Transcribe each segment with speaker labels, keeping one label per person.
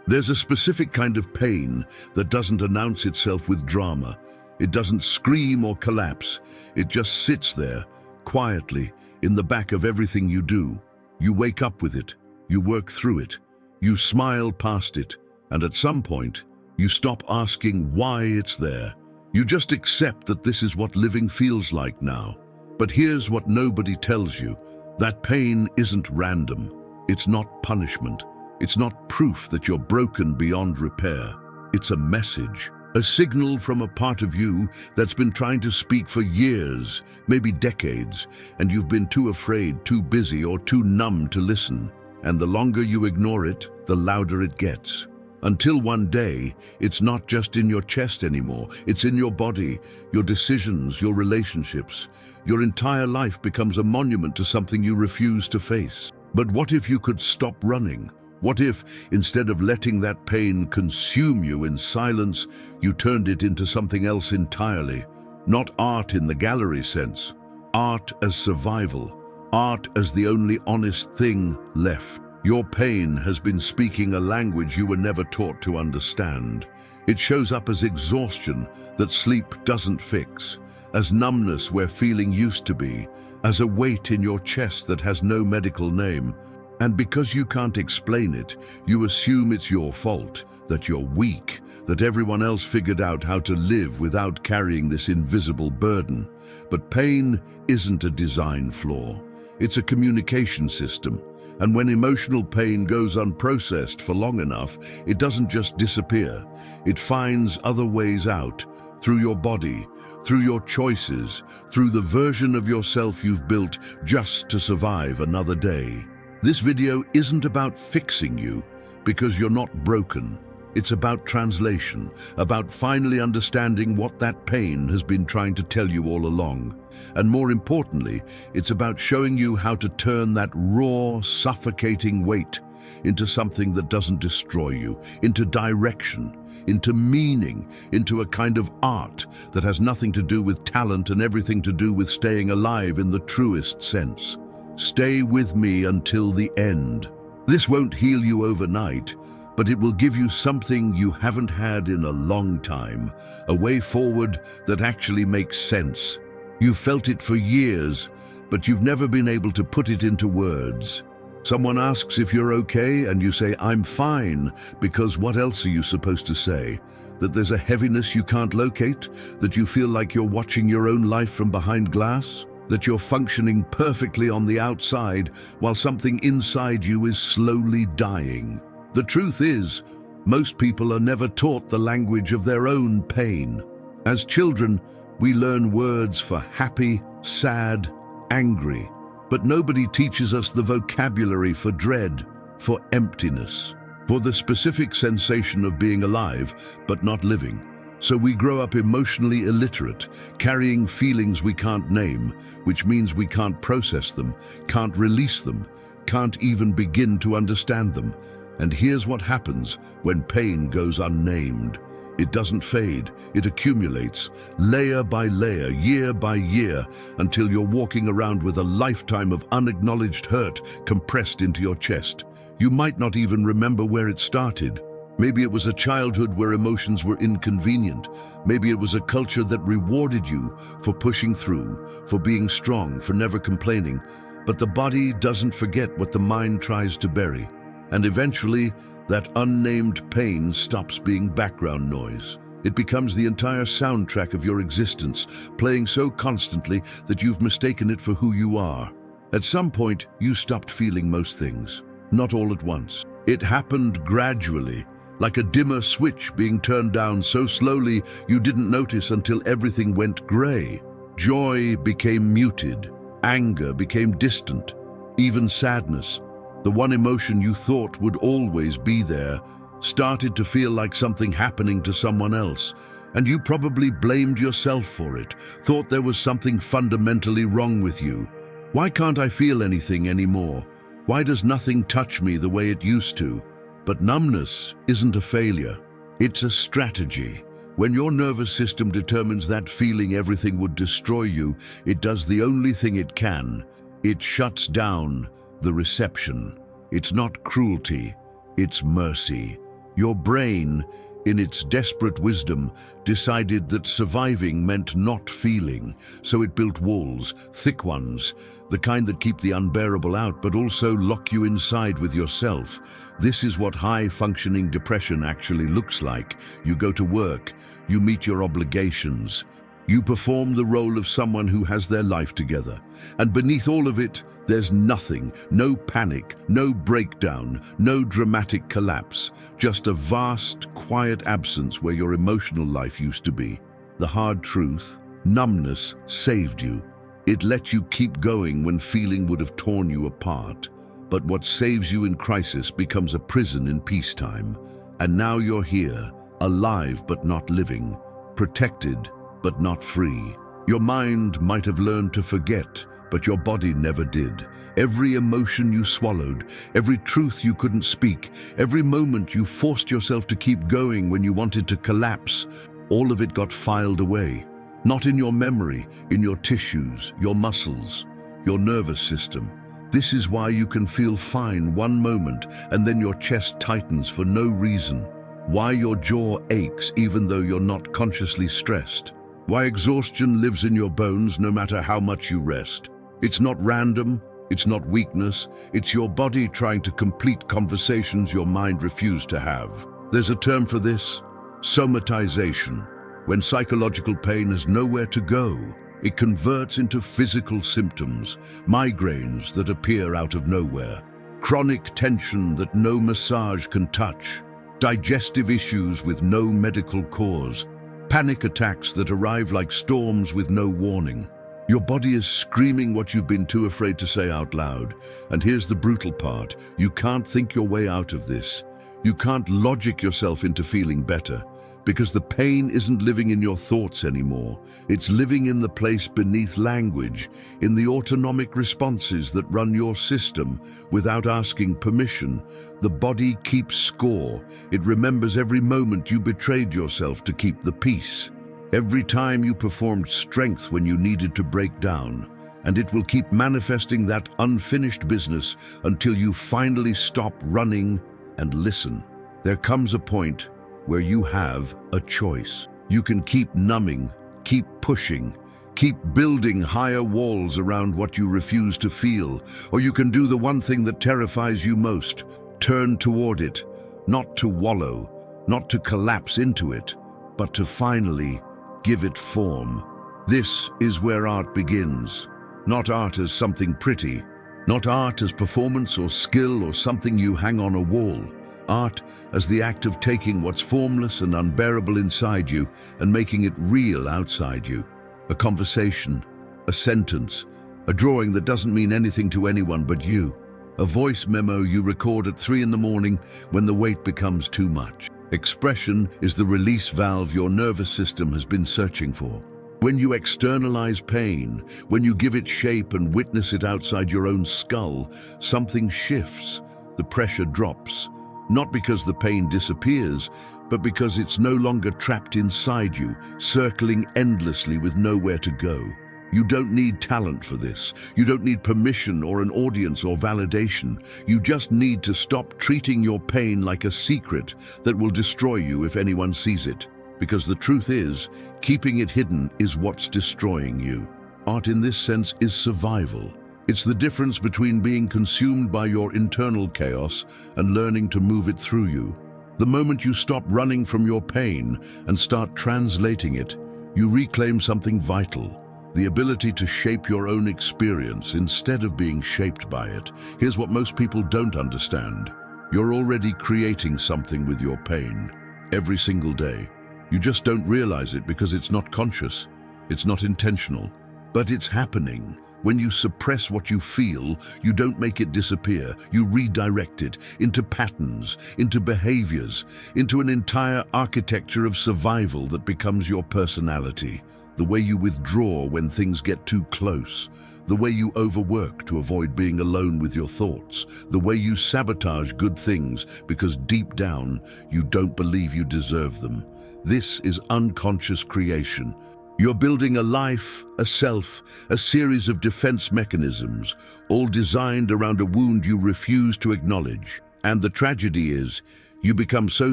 Speaker 1: There's a specific kind of pain that doesn't announce itself with drama. It doesn't scream or collapse. It just sits there, quietly, in the back of everything you do. You wake up with it. You work through it. You smile past it. And at some point, you stop asking why it's there. You just accept that this is what living feels like now. But here's what nobody tells you. That pain isn't random. It's not punishment. It's not proof that you're broken beyond repair. It's a message, a signal from a part of you that's been trying to speak for years, maybe decades, and you've been too afraid, too busy, or too numb to listen. And the longer you ignore it, the louder it gets. Until one day, it's not just in your chest anymore. It's in your body, your decisions, your relationships. Your entire life becomes a monument to something you refuse to face. But what if you could stop running? What if, instead of letting that pain consume you in silence, you turned it into something else entirely? Not art in the gallery sense. Art as survival. Art as the only honest thing left. Your pain has been speaking a language you were never taught to understand. It shows up as exhaustion that sleep doesn't fix, as numbness where feeling used to be, as a weight in your chest that has no medical name. And because you can't explain it, you assume it's your fault, that you're weak, that everyone else figured out how to live without carrying this invisible burden. But pain isn't a design flaw. It's a communication system. And when emotional pain goes unprocessed for long enough, it doesn't just disappear. It finds other ways out, through your body, through your choices, through the version of yourself you've built just to survive another day. This video isn't about fixing you, because you're not broken. It's about translation, about finally understanding what that pain has been trying to tell you all along. And more importantly, it's about showing you how to turn that raw, suffocating weight into something that doesn't destroy you, into direction, into meaning, into a kind of art that has nothing to do with talent and everything to do with staying alive in the truest sense. Stay with me until the end. This won't heal you overnight, but it will give you something you haven't had in a long time, a way forward that actually makes sense. You've felt it for years, but you've never been able to put it into words. Someone asks if you're okay, and you say, "I'm fine," because what else are you supposed to say? That there's a heaviness you can't locate? That you feel like you're watching your own life from behind glass? That you're functioning perfectly on the outside while something inside you is slowly dying? The truth is, most people are never taught the language of their own pain. As children, we learn words for happy, sad, angry, but nobody teaches us the vocabulary for dread, for emptiness, for the specific sensation of being alive but not living. So we grow up emotionally illiterate, carrying feelings we can't name, which means we can't process them, can't release them, can't even begin to understand them. And here's what happens when pain goes unnamed. It doesn't fade, it accumulates, layer by layer, year by year, until you're walking around with a lifetime of unacknowledged hurt compressed into your chest. You might not even remember where it started. Maybe it was a childhood where emotions were inconvenient. Maybe it was a culture that rewarded you for pushing through, for being strong, for never complaining. But the body doesn't forget what the mind tries to bury. And eventually, that unnamed pain stops being background noise. It becomes the entire soundtrack of your existence, playing so constantly that you've mistaken it for who you are. At some point, you stopped feeling most things, not all at once. It happened gradually, like a dimmer switch being turned down so slowly you didn't notice until everything went gray. Joy became muted, anger became distant, even sadness, the one emotion you thought would always be there, started to feel like something happening to someone else. And you probably blamed yourself for it, thought there was something fundamentally wrong with you. Why can't I feel anything anymore? Why does nothing touch me the way it used to? But numbness isn't a failure. It's a strategy. When your nervous system determines that feeling everything would destroy you, it does the only thing it can. It shuts down the reception. It's not cruelty, it's mercy. Your brain, in its desperate wisdom, decided that surviving meant not feeling, so it built walls, thick ones, the kind that keep the unbearable out but also lock you inside with yourself. This is what high-functioning depression actually looks like. You go to work, you meet your obligations, you perform the role of someone who has their life together, and beneath all of it, there's nothing, no panic, no breakdown, no dramatic collapse, just a vast, quiet absence where your emotional life used to be. The hard truth, numbness saved you. It let you keep going when feeling would have torn you apart. But what saves you in crisis becomes a prison in peacetime. And now you're here, alive but not living, protected but not free. Your mind might have learned to forget, but your body never did. Every emotion you swallowed, every truth you couldn't speak, every moment you forced yourself to keep going when you wanted to collapse, all of it got filed away. Not in your memory, in your tissues, your muscles, your nervous system. This is why you can feel fine one moment and then your chest tightens for no reason. Why your jaw aches even though you're not consciously stressed. Why exhaustion lives in your bones no matter how much you rest. It's not random, it's not weakness, it's your body trying to complete conversations your mind refused to have. There's a term for this: somatization. When psychological pain has nowhere to go, it converts into physical symptoms, migraines that appear out of nowhere, chronic tension that no massage can touch, digestive issues with no medical cause, panic attacks that arrive like storms with no warning. Your body is screaming what you've been too afraid to say out loud. And here's the brutal part: you can't think your way out of this. You can't logic yourself into feeling better, because the pain isn't living in your thoughts anymore. It's living in the place beneath language, in the autonomic responses that run your system without asking permission. The body keeps score. It remembers every moment you betrayed yourself to keep the peace, every time you performed strength when you needed to break down. And it will keep manifesting that unfinished business until you finally stop running and listen. There comes a point where you have a choice. You can keep numbing, keep pushing, keep building higher walls around what you refuse to feel, or you can do the one thing that terrifies you most: turn toward it, not to wallow, not to collapse into it, but to finally give it form. This is where art begins. Not art as something pretty, not art as performance or skill or something you hang on a wall. Art as the act of taking what's formless and unbearable inside you and making it real outside you. A conversation, a sentence, a drawing that doesn't mean anything to anyone but you. A voice memo you record at 3 in the morning when the weight becomes too much. Expression is the release valve your nervous system has been searching for. When you externalize pain, when you give it shape and witness it outside your own skull, something shifts. The pressure drops. Not because the pain disappears, but because it's no longer trapped inside you, circling endlessly with nowhere to go. You don't need talent for this. You don't need permission or an audience or validation. You just need to stop treating your pain like a secret that will destroy you if anyone sees it. Because the truth is, keeping it hidden is what's destroying you. Art in this sense is survival. It's the difference between being consumed by your internal chaos and learning to move it through you. The moment you stop running from your pain and start translating it, you reclaim something vital. The ability to shape your own experience instead of being shaped by it. Here's what most people don't understand. You're already creating something with your pain, every single day. You just don't realize it because it's not conscious, it's not intentional, but it's happening. When you suppress what you feel, you don't make it disappear. You redirect it into patterns, into behaviors, into an entire architecture of survival that becomes your personality. The way you withdraw when things get too close, the way you overwork to avoid being alone with your thoughts, the way you sabotage good things because deep down you don't believe you deserve them. This is unconscious creation. You're building a life, a self, a series of defense mechanisms, all designed around a wound you refuse to acknowledge. And the tragedy is, You become so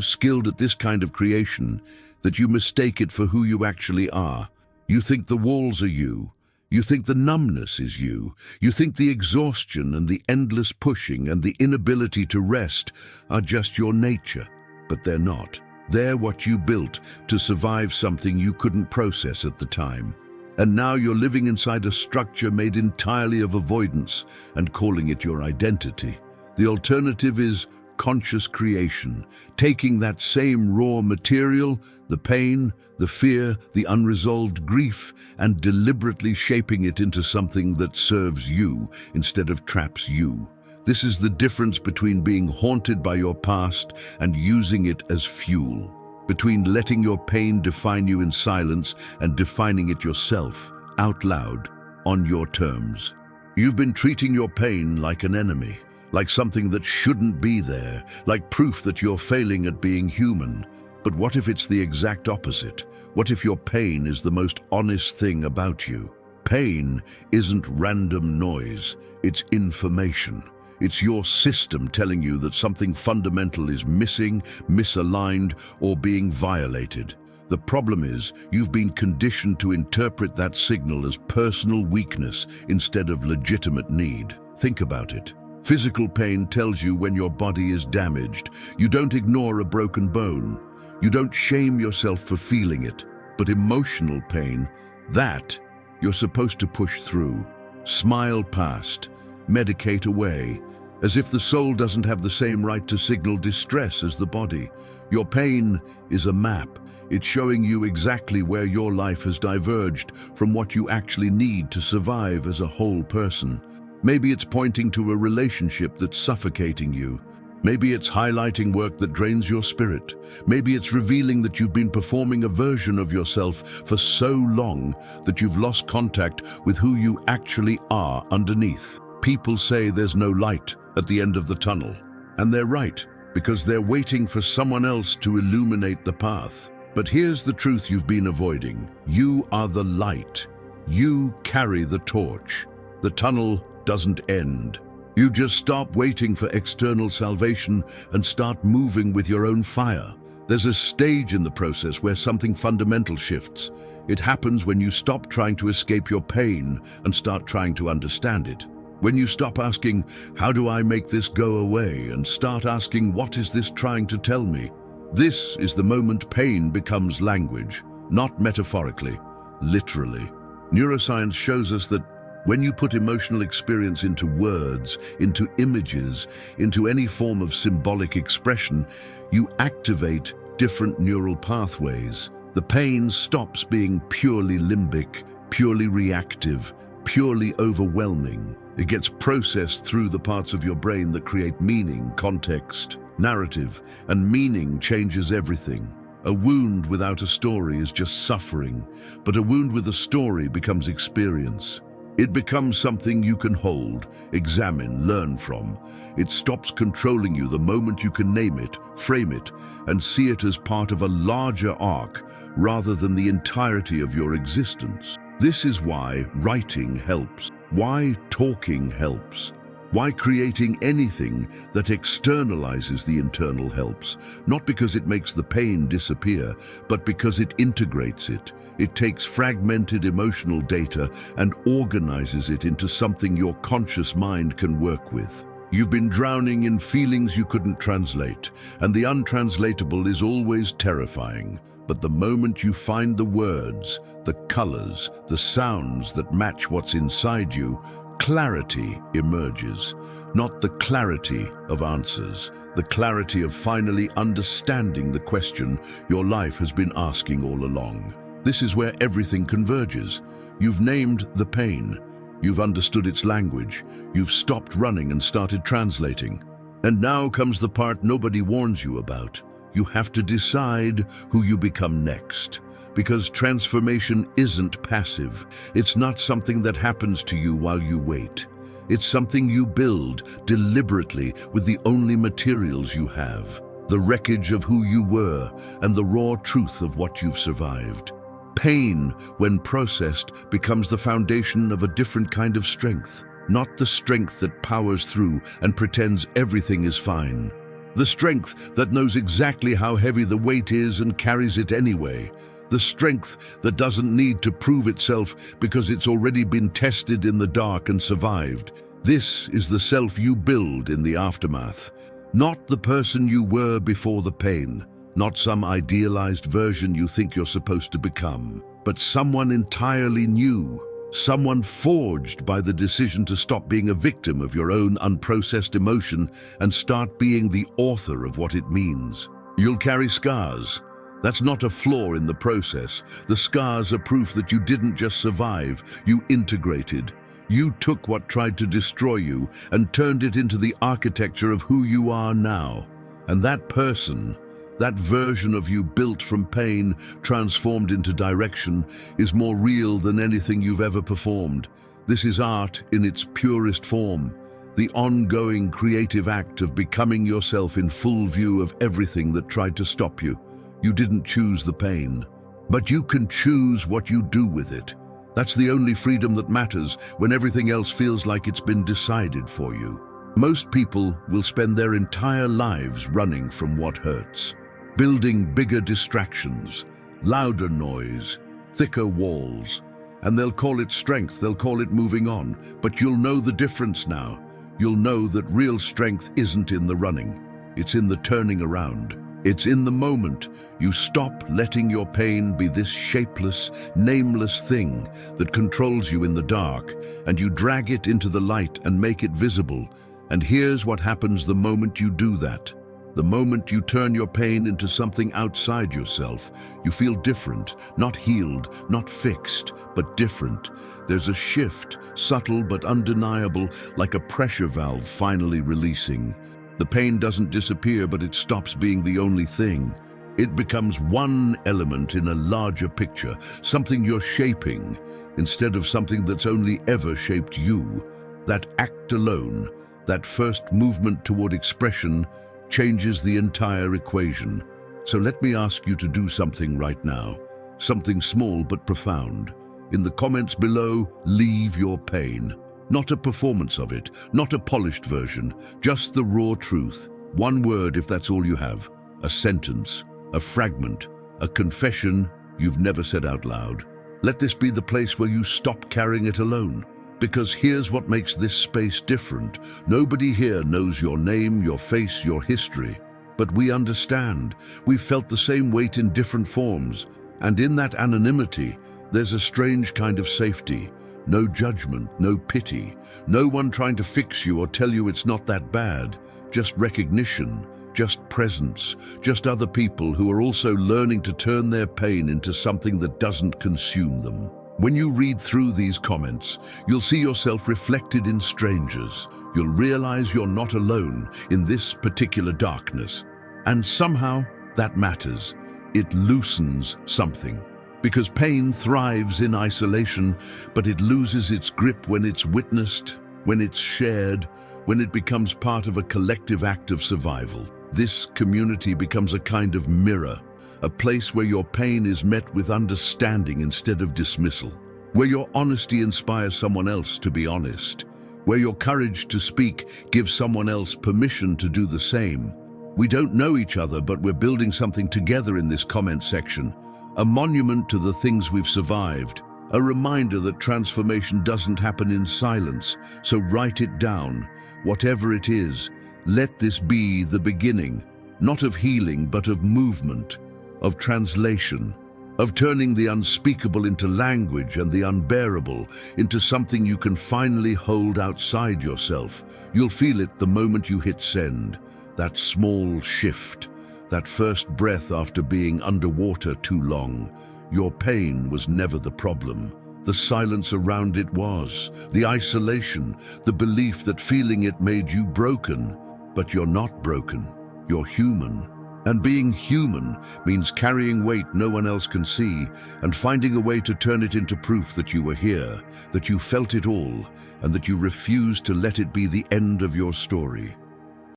Speaker 1: skilled at this kind of creation that you mistake it for who you actually are. You think the walls are you. You think the numbness is you. You think the exhaustion and the endless pushing and the inability to rest are just your nature. But they're not. They're what you built to survive something you couldn't process at the time. And now you're living inside a structure made entirely of avoidance and calling it your identity. The alternative is conscious creation, taking that same raw material, the pain, the fear, the unresolved grief, and deliberately shaping it into something that serves you instead of traps you. This is the difference between being haunted by your past and using it as fuel, between letting your pain define you in silence and defining it yourself, out loud, on your terms. You've been treating your pain like an enemy, like something that shouldn't be there, like proof that you're failing at being human. But what if it's the exact opposite? What if your pain is the most honest thing about you? Pain isn't random noise, it's information. It's your system telling you that something fundamental is missing, misaligned, or being violated. The problem is, you've been conditioned to interpret that signal as personal weakness instead of legitimate need. Think about it. Physical pain tells you when your body is damaged. You don't ignore a broken bone. You don't shame yourself for feeling it. But emotional pain, that you're supposed to push through, smile past, medicate away, as if the soul doesn't have the same right to signal distress as the body. Your pain is a map. It's showing you exactly where your life has diverged from what you actually need to survive as a whole person. Maybe it's pointing to a relationship that's suffocating you. Maybe it's highlighting work that drains your spirit. Maybe it's revealing that you've been performing a version of yourself for so long that you've lost contact with who you actually are underneath. People say there's no light at the end of the tunnel. And they're right, because they're waiting for someone else to illuminate the path. But here's the truth you've been avoiding. You are the light. You carry the torch. The tunnel doesn't end. You just stop waiting for external salvation and start moving with your own fire. There's a stage in the process where something fundamental shifts. It happens when you stop trying to escape your pain and start trying to understand it. When you stop asking, how do I make this go away, and start asking, what is this trying to tell me? This is the moment pain becomes language, not metaphorically, literally. Neuroscience shows us that when you put emotional experience into words, into images, into any form of symbolic expression, you activate different neural pathways. The pain stops being purely limbic, purely reactive, purely overwhelming. It gets processed through the parts of your brain that create meaning, context, narrative, and meaning changes everything. A wound without a story is just suffering, but a wound with a story becomes experience. It becomes something you can hold, examine, learn from. It stops controlling you the moment you can name it, frame it, and see it as part of a larger arc rather than the entirety of your existence. This is why writing helps, why talking helps, why creating anything that externalizes the internal helps, not because it makes the pain disappear, but because it integrates it. It takes fragmented emotional data and organizes it into something your conscious mind can work with. You've been drowning in feelings you couldn't translate, and the untranslatable is always terrifying. But the moment you find the words, the colors, the sounds that match what's inside you, clarity emerges. Not the clarity of answers, the clarity of finally understanding the question your life has been asking all along. This is where everything converges. You've named the pain. You've understood its language. You've stopped running and started translating. And now comes the part nobody warns you about. You have to decide who you become next. Because transformation isn't passive. It's not something that happens to you while you wait. It's something you build deliberately with the only materials you have. The wreckage of who you were and the raw truth of what you've survived. Pain, when processed, becomes the foundation of a different kind of strength. Not the strength that powers through and pretends everything is fine, The strength that knows exactly how heavy the weight is and carries it anyway. The strength that doesn't need to prove itself because it's already been tested in the dark and survived. This is the self you build in the aftermath. Not the person you were before the pain, not some idealized version you think you're supposed to become, but someone entirely new, someone forged by the decision to stop being a victim of your own unprocessed emotion and start being the author of what it means. You'll carry scars. That's not a flaw in the process. The scars are proof that you didn't just survive, you integrated. You took what tried to destroy you and turned it into the architecture of who you are now. And that person, that version of you built from pain, transformed into direction, is more real than anything you've ever performed. This is art in its purest form, the ongoing creative act of becoming yourself in full view of everything that tried to stop you. You didn't choose the pain, but you can choose what you do with it. That's the only freedom that matters when everything else feels like it's been decided for you. Most people will spend their entire lives running from what hurts, building bigger distractions, louder noise, thicker walls, and they'll call it strength, they'll call it moving on, but you'll know the difference now. You'll know that real strength isn't in the running, it's in the turning around. It's in the moment you stop letting your pain be this shapeless, nameless thing that controls you in the dark, and you drag it into the light and make it visible. And here's what happens the moment you do that. The moment you turn your pain into something outside yourself, you feel different, not healed, not fixed, but different. There's a shift, subtle but undeniable, like a pressure valve finally releasing. The pain doesn't disappear, but it stops being the only thing. It becomes one element in a larger picture, something you're shaping, instead of something that's only ever shaped you. That act alone, that first movement toward expression, changes the entire equation. So let me ask you to do something right now, something small but profound. In the comments below, leave your pain. Not a performance of it, not a polished version, just the raw truth. One word if that's all you have, a sentence, a fragment, a confession you've never said out loud. Let this be the place where you stop carrying it alone. Because here's what makes this space different. Nobody here knows your name, your face, your history. But we understand. We've felt the same weight in different forms. And in that anonymity, there's a strange kind of safety. No judgment, no pity, no one trying to fix you or tell you it's not that bad. Just recognition, just presence, just other people who are also learning to turn their pain into something that doesn't consume them. When you read through these comments, you'll see yourself reflected in strangers. You'll realize you're not alone in this particular darkness. And somehow that matters. It loosens something. Because pain thrives in isolation, but it loses its grip when it's witnessed, when it's shared, when it becomes part of a collective act of survival. This community becomes a kind of mirror, a place where your pain is met with understanding instead of dismissal, where your honesty inspires someone else to be honest, where your courage to speak gives someone else permission to do the same. We don't know each other, but we're building something together in this comment section. A monument to the things we've survived, a reminder that transformation doesn't happen in silence, so write it down. Whatever it is, let this be the beginning, not of healing, but of movement, of translation, of turning the unspeakable into language and the unbearable into something you can finally hold outside yourself. You'll feel it the moment you hit send, that small shift, that first breath after being underwater too long. Your pain was never the problem. The silence around it was, the isolation, the belief that feeling it made you broken. But you're not broken, you're human. And being human means carrying weight no one else can see and finding a way to turn it into proof that you were here, that you felt it all, and that you refused to let it be the end of your story.